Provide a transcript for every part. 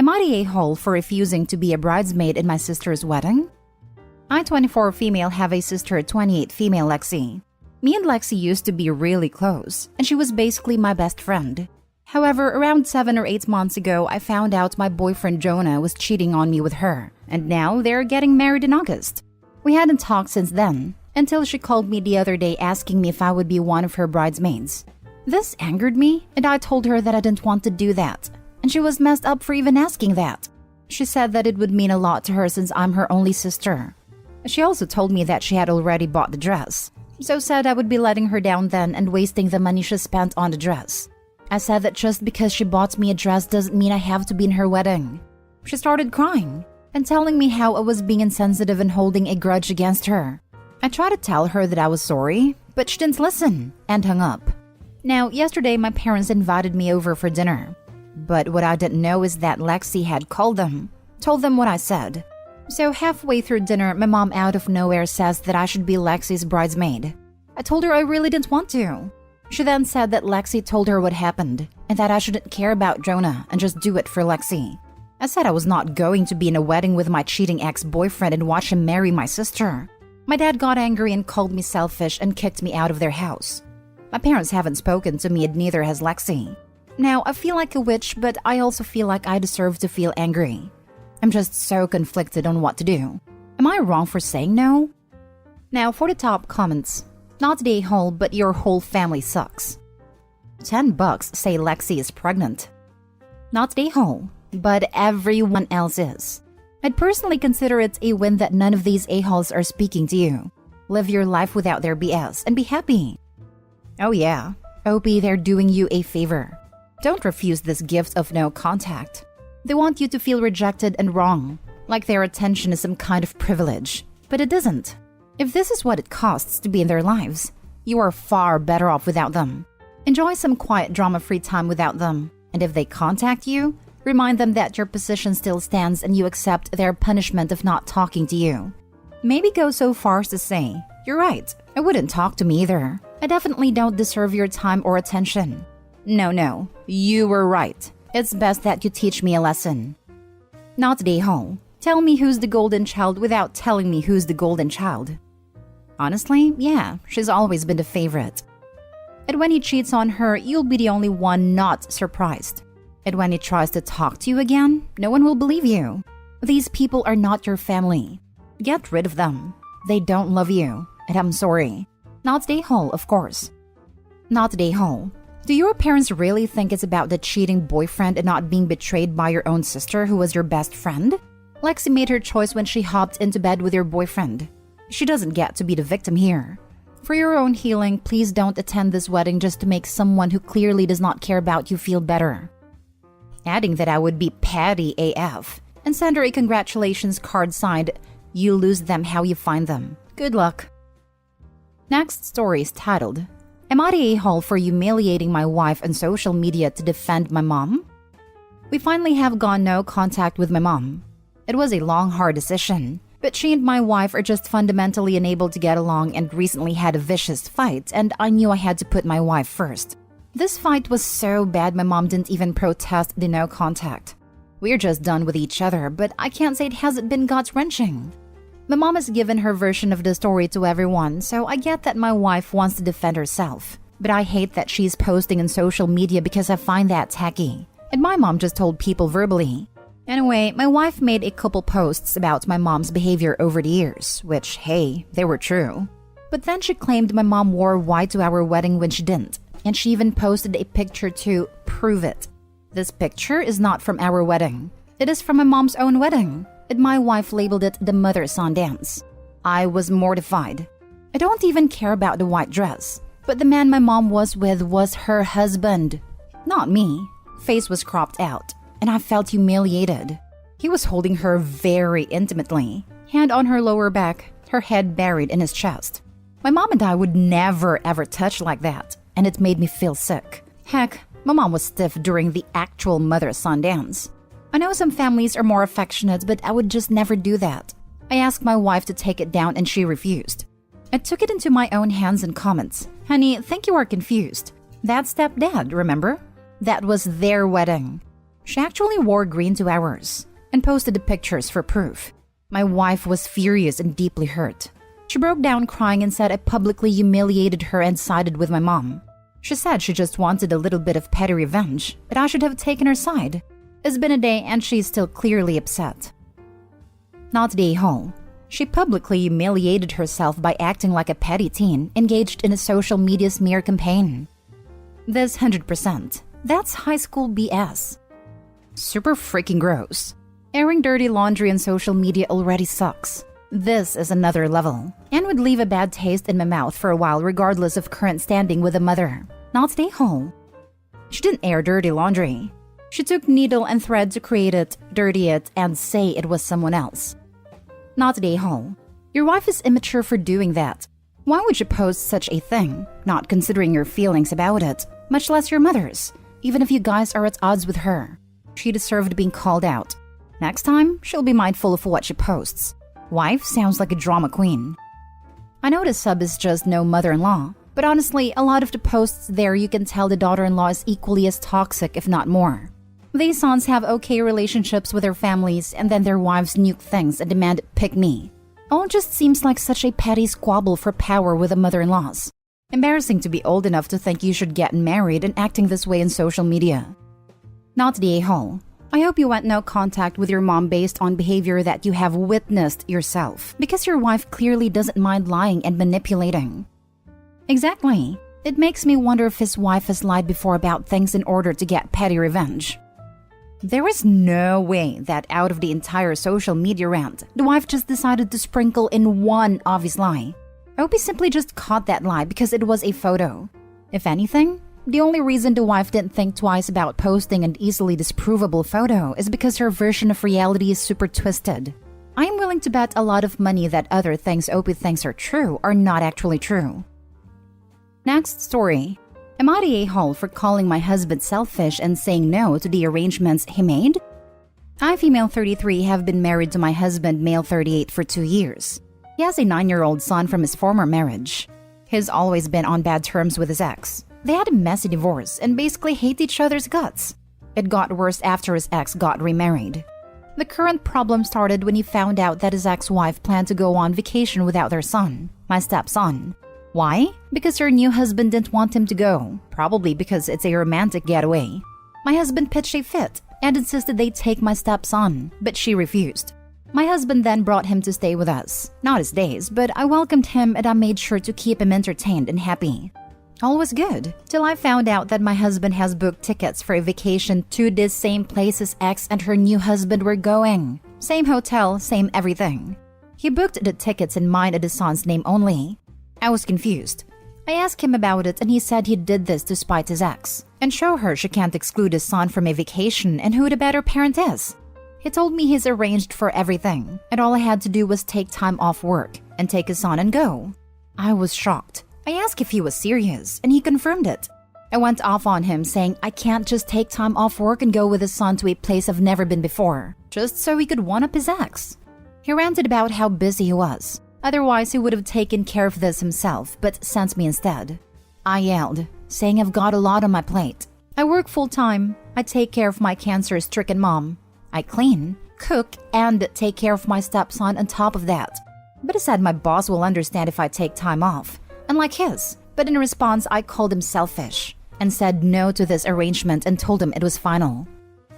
Am I the a-hole for refusing to be a bridesmaid in my sister's wedding? I, 24 female, have a sister, 28 female, Lexi. Me and Lexi used to be really close, and she was basically my best friend. However, around 7 or 8 months ago, I found out my boyfriend Jonah was cheating on me with her, and now they're getting married in August. We hadn't talked since then, until she called me the other day asking me if I would be one of her bridesmaids. This angered me, and I told her that I didn't want to do that, and she was messed up for even asking that. She said that it would mean a lot to her since I'm her only sister. She also told me that she had already bought the dress, so said I would be letting her down then and wasting the money she spent on the dress. I said that just because she bought me a dress doesn't mean I have to be in her wedding. She started crying and telling me how I was being insensitive and holding a grudge against her. I tried to tell her that I was sorry, but she didn't listen and hung up. Now, yesterday my parents invited me over for dinner. But what I didn't know is that Lexi had called them, told them what I said. So halfway through dinner, my mom out of nowhere says that I should be Lexi's bridesmaid. I told her I really didn't want to. She then said that Lexi told her what happened and that I shouldn't care about Jonah and just do it for Lexi. I said I was not going to be in a wedding with my cheating ex-boyfriend and watch him marry my sister. My dad got angry and called me selfish and kicked me out of their house. My parents haven't spoken to me and neither has Lexi. Now, I feel like a witch, but I also feel like I deserve to feel angry. I'm just so conflicted on what to do. Am I wrong for saying no? Now, for the top comments. Not the a-hole, but your whole family sucks. $10 say Lexi is pregnant. Not the a-hole, but everyone else is. I'd personally consider it a win that none of these a-holes are speaking to you. Live your life without their BS and be happy. Oh yeah, OP, they're doing you a favor. Don't refuse this gift of no contact. They want you to feel rejected and wrong, like their attention is some kind of privilege. But it isn't. If this is what it costs to be in their lives, you are far better off without them. Enjoy some quiet drama-free time without them. And if they contact you, remind them that your position still stands and you accept their punishment of not talking to you. Maybe go so far as to say, "You're right, I wouldn't talk to me either. I definitely don't deserve your time or attention. No, you were right. It's best that you teach me a lesson." Not the a-hole. Tell me who's the golden child without telling me who's the golden child. Honestly, yeah, she's always been the favorite. And when he cheats on her, you'll be the only one not surprised. And when he tries to talk to you again, no one will believe you. These people are not your family. Get rid of them. They don't love you, and I'm sorry. Not the a-hole, of course. Not the a-hole. Do your parents really think it's about the cheating boyfriend and not being betrayed by your own sister who was your best friend? Lexi made her choice when she hopped into bed with your boyfriend. She doesn't get to be the victim here. For your own healing, please don't attend this wedding just to make someone who clearly does not care about you feel better. Adding that I would be petty AF and send her a congratulations card signed, "You lose them how you find them. Good luck." Next story is titled, "Am I the a-hole for humiliating my wife on social media to defend my mom?" We finally have gone no contact with my mom. It was a long, hard decision, but she and my wife are just fundamentally unable to get along and recently had a vicious fight, and I knew I had to put my wife first. This fight was so bad my mom didn't even protest the no contact. We're just done with each other, but I can't say it hasn't been gut-wrenching. My mom has given her version of the story to everyone, so I get that my wife wants to defend herself. But I hate that she's posting on social media because I find that tacky. And my mom just told people verbally. Anyway, my wife made a couple posts about my mom's behavior over the years, which, hey, they were true. But then she claimed my mom wore white to our wedding when she didn't, and she even posted a picture to prove it. This picture is not from our wedding. It is from my mom's own wedding, and my wife labeled it the mother-son dance. I was mortified. I don't even care about the white dress, but the man my mom was with was her husband, not me. Face was cropped out, and I felt humiliated. He was holding her very intimately, hand on her lower back, her head buried in his chest. My mom and I would never ever touch like that, and it made me feel sick. Heck, my mom was stiff during the actual mother-son dance. I know some families are more affectionate, but I would just never do that. I asked my wife to take it down and she refused. I took it into my own hands and comments. "Honey, think you are confused. That's stepdad, remember? That was their wedding. She actually wore green to ours and posted the pictures for proof. My wife was furious and deeply hurt. She broke down crying and said I publicly humiliated her and sided with my mom. She said she just wanted a little bit of petty revenge, but I should have taken her side. It's been a day and she's still clearly upset. Not the a-hole. She publicly humiliated herself by acting like a petty teen engaged in a social media smear campaign. This 100%. That's high school BS. Super freaking gross. Airing dirty laundry on social media already sucks. This is another level, and would leave a bad taste in my mouth for a while regardless of current standing with the mother. Not the a-hole. She didn't air dirty laundry. She took needle and thread to create it, dirty it, and say it was someone else. Not the a-hole. Your wife is immature for doing that. Why would you post such a thing, not considering your feelings about it, much less your mother's, even if you guys are at odds with her? She deserved being called out. Next time, she'll be mindful of what she posts. Wife sounds like a drama queen. I know the sub is just no mother-in-law, but honestly, a lot of the posts there you can tell the daughter-in-law is equally as toxic, if not more. These sons have okay relationships with their families, and then their wives nuke things and demand pick me. All just seems like such a petty squabble for power with the mother-in-laws. Embarrassing to be old enough to think you should get married and acting this way in social media. Not the a-hole. I hope you went no contact with your mom based on behavior that you have witnessed yourself, because your wife clearly doesn't mind lying and manipulating. Exactly. It makes me wonder if his wife has lied before about things in order to get petty revenge. There is no way that out of the entire social media rant, the wife just decided to sprinkle in one obvious lie. I hope he simply just caught that lie because it was a photo. If anything, the only reason the wife didn't think twice about posting an easily disprovable photo is because her version of reality is super twisted. I am willing to bet a lot of money that other things Opie thinks are true are not actually true. Next story. Am I the a-hole for calling my husband selfish and saying no to the arrangements he made? I, female 33, have been married to my husband, male 38, for 2 years. He has a 9-year-old son from his former marriage. He's always been on bad terms with his ex. They had a messy divorce and basically hate each other's guts. It got worse after his ex got remarried. The current problem started when he found out that his ex-wife planned to go on vacation without their son, my stepson. Why? Because her new husband didn't want him to go, probably because it's a romantic getaway. My husband pitched a fit and insisted they take my stepson, but she refused. My husband then brought him to stay with us. Not his days, but I welcomed him and I made sure to keep him entertained and happy. All was good, till I found out that my husband has booked tickets for a vacation to this same place his ex and her new husband were going. Same hotel, same everything. He booked the tickets in mine and his son's name only. I was confused. I asked him about it and he said he did this to spite his ex and show her she can't exclude his son from a vacation and who the better parent is. He told me he's arranged for everything and all I had to do was take time off work and take his son and go. I was shocked. I asked if he was serious and he confirmed it. I went off on him saying I can't just take time off work and go with his son to a place I've never been before, just so he could one-up his ex. He ranted about how busy he was. Otherwise, he would have taken care of this himself, but sent me instead. I yelled, saying I've got a lot on my plate. I work full-time. I take care of my cancer-stricken mom. I clean, cook, and take care of my stepson on top of that. But I said my boss will understand if I take time off, unlike his. But in response, I called him selfish and said no to this arrangement and told him it was final.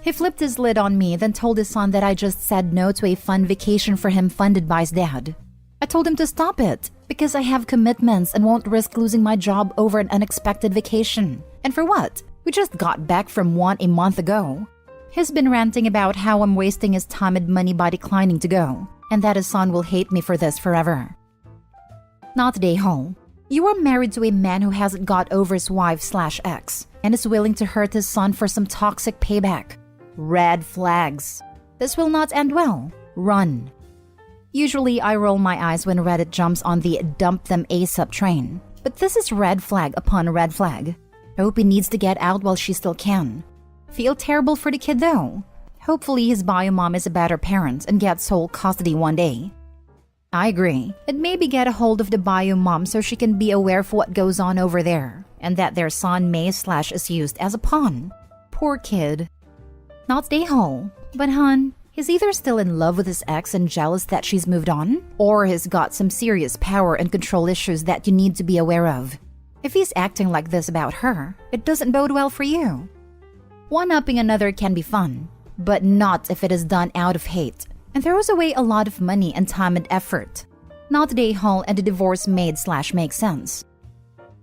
He flipped his lid on me, then told his son that I just said no to a fun vacation for him funded by his dad. I told him to stop it, because I have commitments and won't risk losing my job over an unexpected vacation. And for what? We just got back from one a month ago. He's been ranting about how I'm wasting his time and money by declining to go, and that his son will hate me for this forever. Not the a-hole. You are married to a man who hasn't got over his wife/ex and is willing to hurt his son for some toxic payback. Red flags. This will not end well. Run. Usually, I roll my eyes when Reddit jumps on the dump them ASAP train. But this is red flag upon red flag. Hope he needs to get out while she still can. Feel terrible for the kid though. Hopefully his bio mom is a better parent and gets sole custody one day. I agree. And maybe get a hold of the bio mom so she can be aware of what goes on over there. And that their son may/is used as a pawn. Poor kid. Not the a-hole. But hun, he's either still in love with his ex and jealous that she's moved on, or he's got some serious power and control issues that you need to be aware of. If he's acting like this about her, it doesn't bode well for you. One-upping another can be fun, but not if it is done out of hate and throws away a lot of money and time and effort. Not the a-hole and the divorce made/makes sense.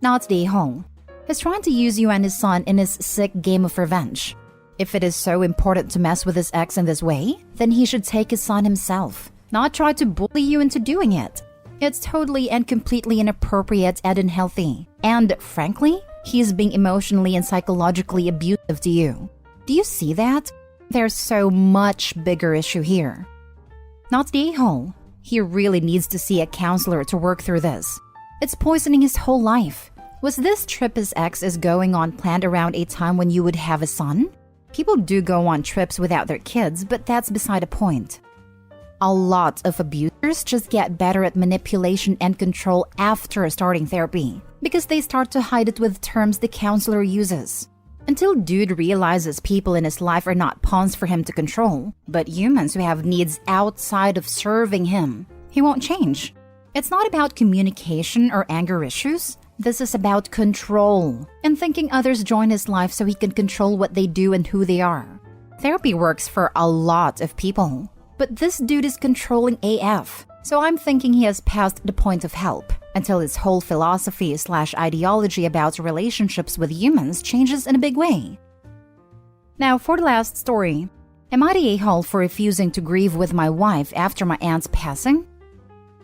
Not the a-hole. He's trying to use you and his son in his sick game of revenge. If it is so important to mess with his ex in this way, then he should take his son himself, not try to bully you into doing it. It's totally and completely inappropriate and unhealthy. And frankly, he's being emotionally and psychologically abusive to you. Do you see that? There's so much bigger issue here. Not the a-hole. He really needs to see a counselor to work through this. It's poisoning his whole life. Was this trip his ex is going on planned around a time when you would have a son? People do go on trips without their kids, but that's beside the point. A lot of abusers just get better at manipulation and control after starting therapy because they start to hide it with terms the counselor uses. Until dude realizes people in his life are not pawns for him to control, but humans who have needs outside of serving him, he won't change. It's not about communication or anger issues. This is about control and thinking others join his life so he can control what they do and who they are. Therapy works for a lot of people, but this dude is controlling AF, so I'm thinking he has passed the point of help until his whole philosophy/ideology about relationships with humans changes in a big way. Now for the last story. Am I the a-hole for refusing to grieve with my wife after my aunt's passing?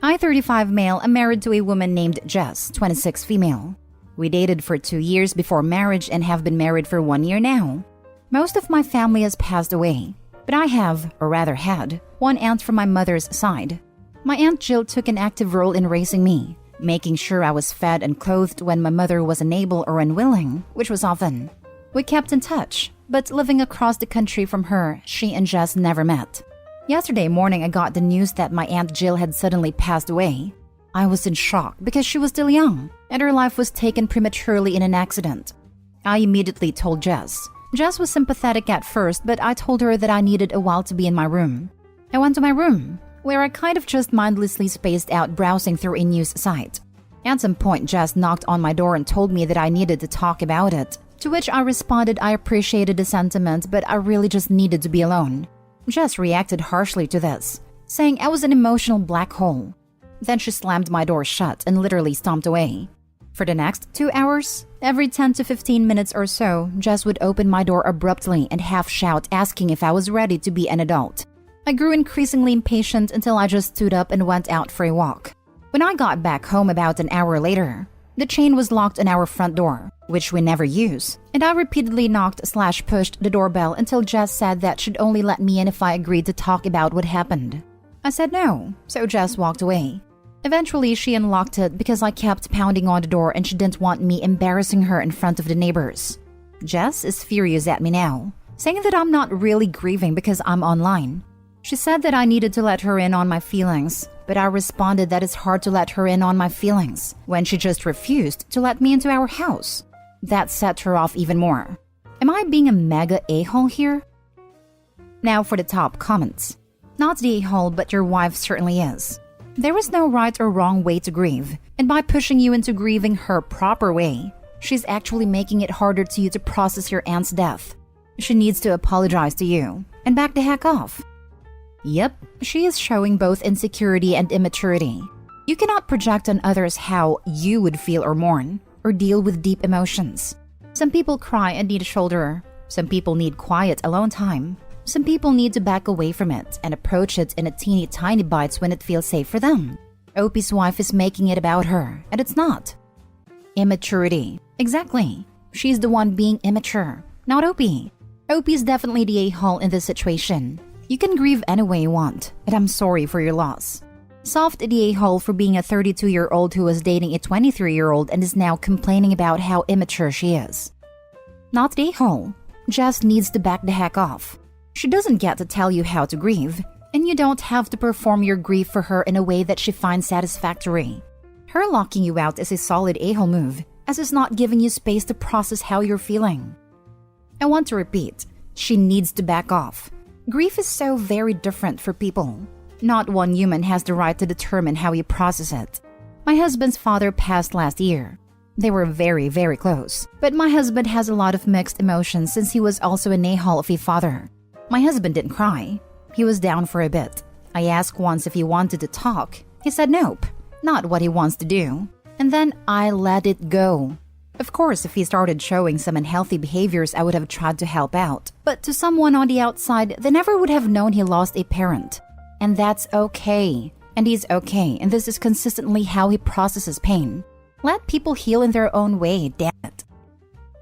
I, 35 male, am married to a woman named Jess, 26 female. We dated for 2 years before marriage and have been married for 1 year now. Most of my family has passed away, but I have, or rather had, one aunt from my mother's side. My Aunt Jill took an active role in raising me, making sure I was fed and clothed when my mother was unable or unwilling, which was often. We kept in touch, but living across the country from her, she and Jess never met. Yesterday morning, I got the news that my Aunt Jill had suddenly passed away. I was in shock because she was still young, and her life was taken prematurely in an accident. I immediately told Jess. Jess was sympathetic at first, but I told her that I needed a while to be in my room. I went to my room, where I kind of just mindlessly spaced out browsing through a news site. At some point, Jess knocked on my door and told me that I needed to talk about it, to which I responded I appreciated the sentiment, but I really just needed to be alone. Jess reacted harshly to this, saying I was an emotional black hole. Then she slammed my door shut and literally stomped away. For the next 2 hours, every 10 to 15 minutes or so, Jess would open my door abruptly and half shout asking if I was ready to be an adult. I grew increasingly impatient until I just stood up and went out for a walk. When I got back home about an hour later, the chain was locked on our front door, which we never use, and I repeatedly knocked/pushed the doorbell until Jess said that she'd only let me in if I agreed to talk about what happened. I said no, so Jess walked away. Eventually, she unlocked it because I kept pounding on the door and she didn't want me embarrassing her in front of the neighbors. Jess is furious at me now, saying that I'm not really grieving because I'm online. She said that I needed to let her in on my feelings, but I responded that it's hard to let her in on my feelings when she just refused to let me into our house. That set her off even more. Am I being a mega a-hole here? Now for the top comments. Not the a-hole, but your wife certainly is. There is no right or wrong way to grieve, and by pushing you into grieving her proper way, she's actually making it harder to you to process your aunt's death. She needs to apologize to you and back the heck off. Yep, she is showing both insecurity and immaturity. You cannot project on others how you would feel or mourn, or deal with deep emotions. Some people cry and need a shoulder. Some people need quiet alone time. Some people need to back away from it and approach it in a teeny tiny bites when it feels safe for them. Opie's wife is making it about her, and it's not. Immaturity. Exactly. She's the one being immature, not Opie. Opie's definitely the a-hole in this situation. You can grieve any way you want, and I'm sorry for your loss. Soft the a-hole for being a 32-year-old who was dating a 23-year-old and is now complaining about how immature she is. Not the a-hole. Jess needs to back the heck off. She doesn't get to tell you how to grieve, and you don't have to perform your grief for her in a way that she finds satisfactory. Her locking you out is a solid a-hole move, as it's not giving you space to process how you're feeling. I want to repeat, She needs to back off. Grief is so very different for people. Not one human has the right to determine how you process it. My husband's father passed last year. They were very, very close. But my husband has a lot of mixed emotions since he was also an a-hole of a father. My husband didn't cry. He was down for a bit. I asked once if he wanted to talk. He said nope, not what he wants to do. And then I let it go. Of course, if he started showing some unhealthy behaviors, I would have tried to help out. But to someone on the outside, they never would have known he lost a parent. And that's okay. And he's okay, and this is consistently how he processes pain. Let people heal in their own way, damn it.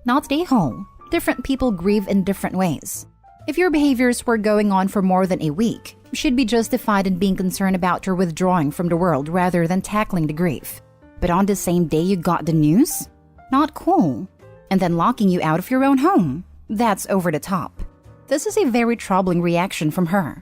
Not a-hole. Different people grieve in different ways. If your behaviors were going on for more than a week, you should be justified in being concerned about your withdrawing from the world rather than tackling the grief. But on the same day you got the news? Not cool. And then locking you out of your own home? That's over the top. This is a very troubling reaction from her.